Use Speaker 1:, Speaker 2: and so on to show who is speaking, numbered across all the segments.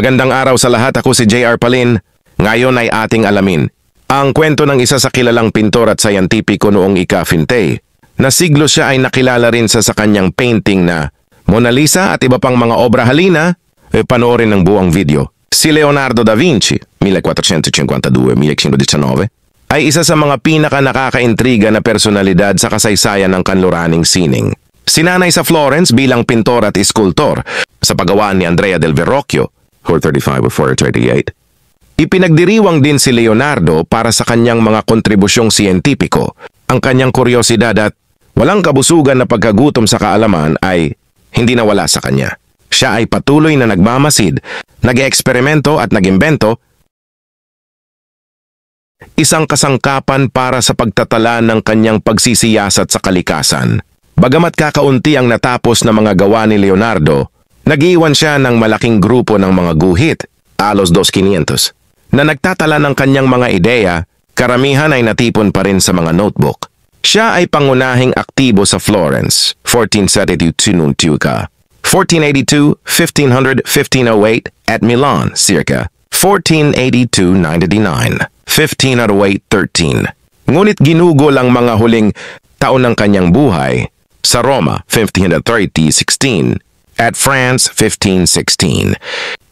Speaker 1: Magandang araw sa lahat, ako si JR Palin. Ngayon ay ating alamin ang kwento ng isa sa kilalang pintor at sayantipiko noong ika-20, na siglo siya ay nakilala rin sa kanyang painting na Mona Lisa at iba pang mga obra. Halina, panoorin ng buong video. Si Leonardo da Vinci, 1452-1519, ay isa sa mga pinaka-nakakaintriga na personalidad sa kasaysayan ng kanluraning sining. Sinanay sa Florence bilang pintor at iskultor sa paggawaan ni Andrea del Verrocchio, 435 or 438. Ipinagdiriwang din si Leonardo para sa kanyang mga kontribusyong siyentipiko. Ang kanyang kuryosidad at walang kabusugan na pagkagutom sa kaalaman ay hindi nawala sa kanya. Siya ay patuloy na nagmamasid, nag-eksperimento at nag-imbento, isang kasangkapan para sa pagtatala ng kanyang pagsisiyasat sa kalikasan. Bagamat kakaunti ang natapos na mga gawa ni Leonardo, nag-iwan siya ng malaking grupo ng mga guhit, halos 2,500, na nagtatala ng kanyang mga ideya. Karamihan ay natipon pa rin sa mga notebook. Siya ay pangunahing aktibo sa Florence, 1472 1482, 1500, 1508, at Milan, circa 1482-99, 1508-13. Ngunit ginugol ang mga huling taon ng kanyang buhay sa Roma, 1530-16, at France, 1516,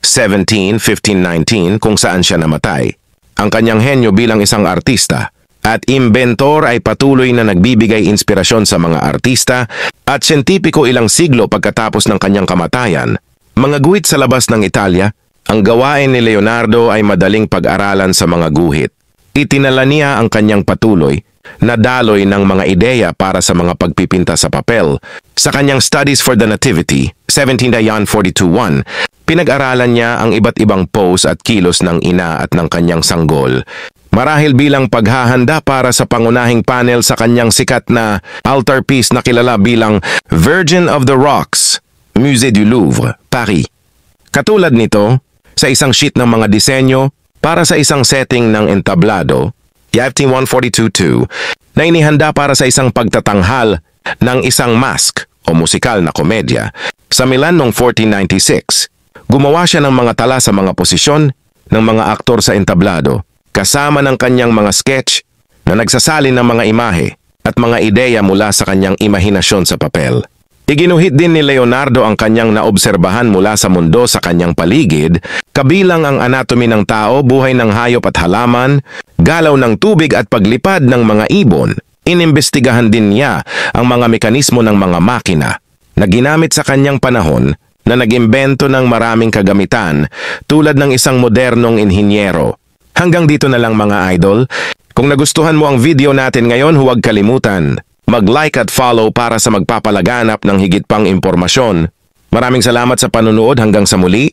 Speaker 1: 1519 kung saan siya namatay. Ang kanyang henyo bilang isang artista at imbentor ay patuloy na nagbibigay inspirasyon sa mga artista at siyentipiko ilang siglo pagkatapos ng kanyang kamatayan. Mga guhit sa labas ng Italia, ang gawain ni Leonardo ay madaling pag-aralan sa mga guhit. Itinala niya ang kanyang patuloy na daloy ng mga ideya para sa mga pagpipinta sa papel. Sa kanyang Studies for the Nativity, 1742-1, pinag-aralan niya ang iba't ibang pose at kilos ng ina at ng kanyang sanggol. Marahil bilang paghahanda para sa pangunahing panel sa kanyang sikat na altarpiece na kilala bilang Virgin of the Rocks, Musée du Louvre, Paris. Katulad nito, sa isang sheet ng mga disenyo para sa isang setting ng entablado, YFT 142-2, na inihanda para sa isang pagtatanghal ng isang mask o musikal na komedya. Sa Milan noong 1496, gumawa siya ng mga tala sa mga posisyon ng mga aktor sa entablado, kasama ng kanyang mga sketch na nagsasalin ng mga imahe at mga ideya mula sa kanyang imahinasyon sa papel. Iginuhit din ni Leonardo ang kanyang naobserbahan mula sa mundo sa kanyang paligid, kabilang ang anatomy ng tao, buhay ng hayop at halaman, galaw ng tubig at paglipad ng mga ibon. Inimbestigahan din niya ang mga mekanismo ng mga makina na ginamit sa kanyang panahon na nag-imbento ng maraming kagamitan tulad ng isang modernong inhinyero. Hanggang dito na lang mga idol. Kung nagustuhan mo ang video natin ngayon, huwag kalimutan mag-like at follow para sa magpapalaganap ng higit pang impormasyon. Maraming salamat sa panunood, hanggang sa muli.